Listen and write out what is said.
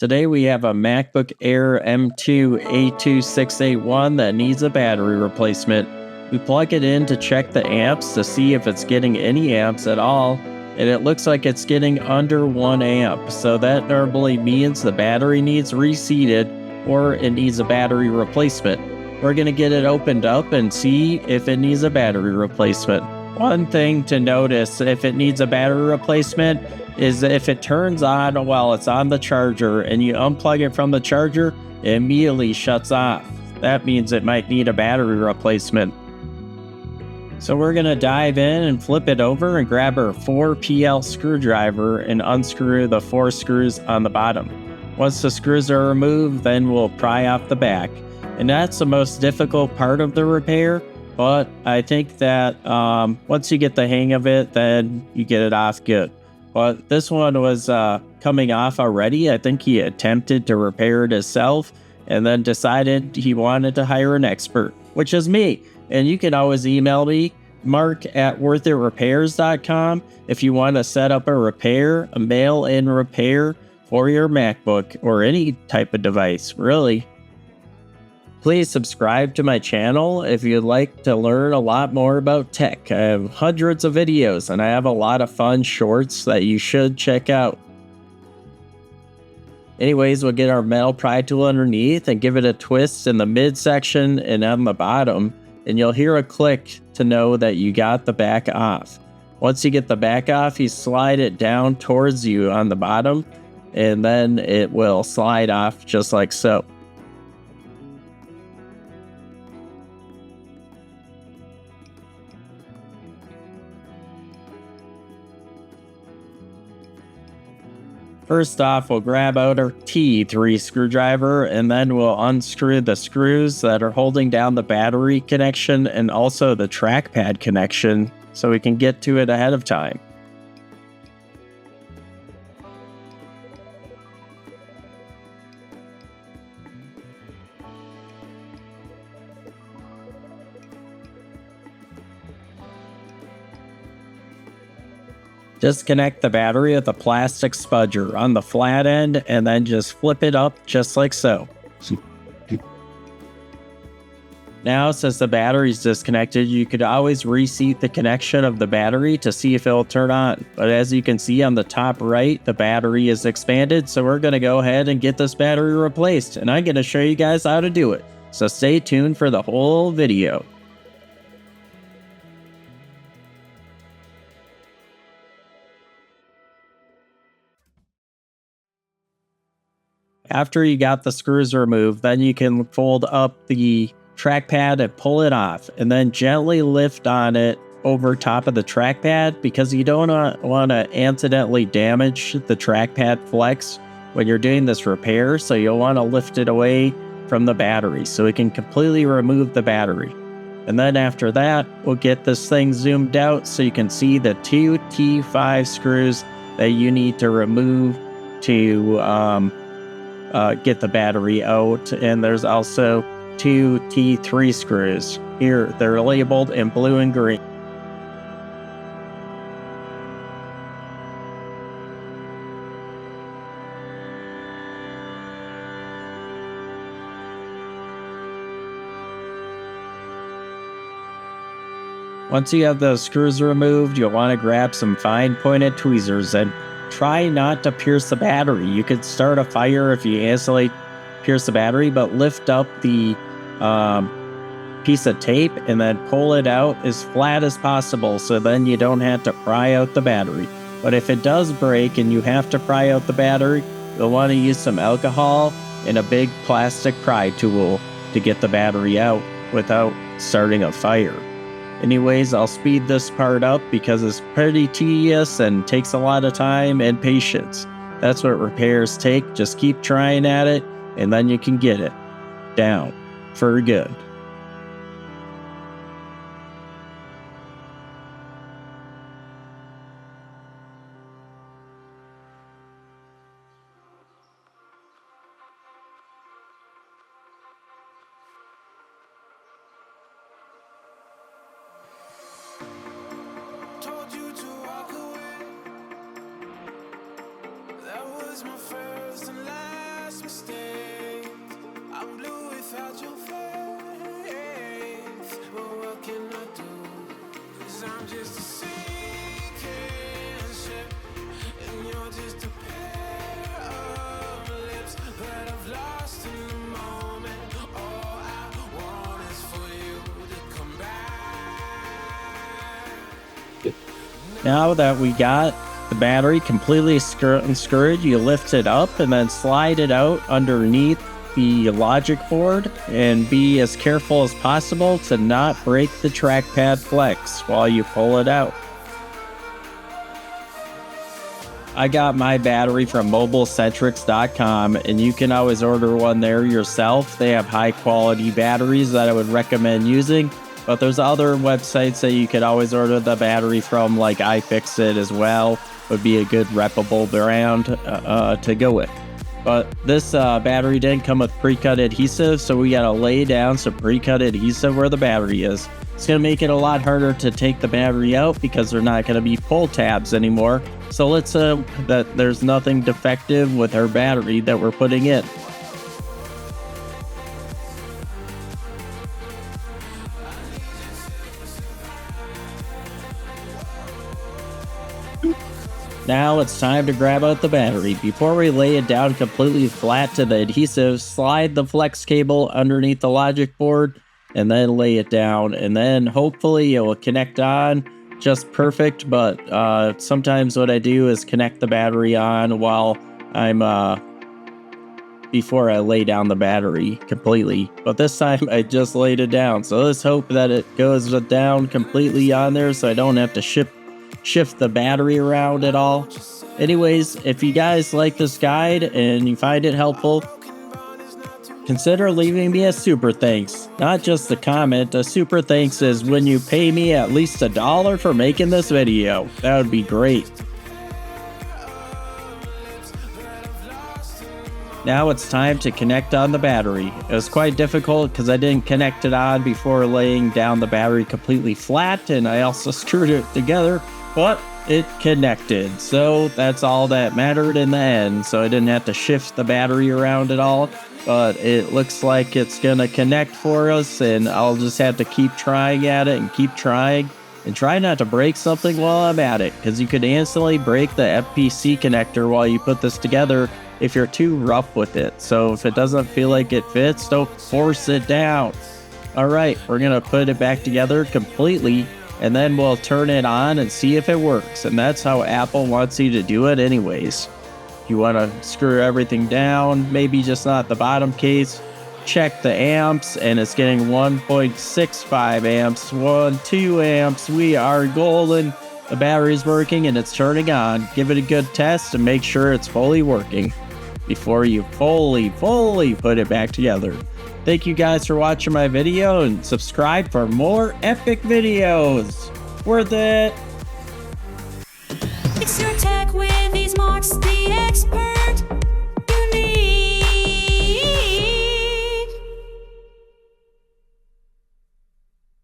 Today we have a MacBook Air M2 A2681 that needs a battery replacement. We plug it in to check the amps to see if it's getting any amps at all, and it looks like it's getting under 1 amp, so that normally means the battery needs reseated or it needs a battery replacement. We're going to get it opened up and see if it needs a battery replacement. One thing to notice if it needs a battery replacement is if it turns on while it's on the charger and you unplug it from the charger, it immediately shuts off. That means it might need a battery replacement. So we're going to dive in and flip it over and grab our 4PL screwdriver and unscrew the 4 screws on the bottom. Once the screws are removed, then we'll pry off the back. And that's the most difficult part of the repair, but I think that once you get the hang of it, then you get it off good. But this one was coming off already. I think he attempted to repair it himself and then decided he wanted to hire an expert, which is me. And you can always email me, mark@worthitRepairs.com, if you want to set up a repair, a mail-in repair for your MacBook or any type of device, really. Please subscribe to my channel if you'd like to learn a lot more about tech. I have hundreds of videos and I have a lot of fun shorts that you should check out. Anyways, we'll get our metal pry tool underneath and give it a twist in the midsection and on the bottom, and you'll hear a click to know that you got the back off. Once you get the back off, you slide it down towards you on the bottom, and then it will slide off just like so. First off, we'll grab out our T3 screwdriver and then we'll unscrew the screws that are holding down the battery connection and also the trackpad connection so we can get to it ahead of time. Disconnect the battery with a plastic spudger on the flat end and then just flip it up just like so. Now, since the battery is disconnected, you could always reseat the connection of the battery to see if it will turn on. But as you can see on the top right, the battery is expanded, so we're going to go ahead and get this battery replaced. And I'm going to show you guys how to do it. So stay tuned for the whole video. After you got the screws removed, then you can fold up the trackpad and pull it off, and then gently lift on it over top of the trackpad because you don't want to accidentally damage the trackpad flex when you're doing this repair, so you'll want to lift it away from the battery so it can completely remove the battery. And then after that, we'll get this thing zoomed out so you can see the 2 T5 screws that you need to remove to get the battery out, and there's also 2 T3 screws. Here, they're labeled in blue and green. Once you have those screws removed, you'll want to grab some fine pointed tweezers and try not to pierce the battery. You could start a fire if you instantly pierce the battery, but lift up the piece of tape and then pull it out as flat as possible so then you don't have to pry out the battery. But if it does break and you have to pry out the battery, you'll want to use some alcohol and a big plastic pry tool to get the battery out without starting a fire. Anyways, I'll speed this part up because it's pretty tedious and takes a lot of time and patience. That's what repairs take. Just keep trying at it, and then you can get it down for good. Told you to walk away. That was my first and last. Now that we got the battery completely unscrewed, you lift it up and then slide it out underneath the logic board, and be as careful as possible to not break the trackpad flex while you pull it out. I got my battery from mobilecentrics.com, and you can always order one there yourself. They have high quality batteries that I would recommend using. But there's other websites that you could always order the battery from, like iFixit as well, would be a good reputable brand to go with. But this battery didn't come with pre-cut adhesive, so we gotta lay down some pre-cut adhesive where the battery is. It's gonna make it a lot harder to take the battery out because they're not gonna be pull tabs anymore. So let's that there's nothing defective with our battery that we're putting in. Now it's time to grab out the battery. Before we lay it down completely flat to the adhesive, slide the flex cable underneath the logic board and then lay it down, and then hopefully it will connect on just perfect. But sometimes what I do is connect the battery on while I'm before I lay down the battery completely. But this time I just laid it down, so let's hope that it goes down completely on there so I don't have to shift the battery around at all. Anyways, if you guys like this guide and you find it helpful, consider leaving me a super thanks. Not just a comment, a super thanks is when you pay me at least $1 for making this video. That would be great. Now it's time to connect on the battery. It was quite difficult because I didn't connect it on before laying down the battery completely flat, and I also screwed it together, but it connected. So that's all that mattered in the end. So I didn't have to shift the battery around at all, but it looks like it's gonna connect for us, and I'll just have to keep trying at it and keep trying and try not to break something while I'm at it, because you could instantly break the FPC connector while you put this together if you're too rough with it. So if it doesn't feel like it fits, don't force it down. All right, we're gonna put it back together completely, and then we'll turn it on and see if it works. And that's how Apple wants you to do it anyways. You wanna screw everything down, maybe just not the bottom case. Check the amps, and it's getting 1.65 amps, 2 amps. We are golden. The battery's working and it's turning on. Give it a good test and make sure it's fully working before you fully put it back together. Thank you guys for watching my video, and subscribe for more epic videos. Worth it. It's your tech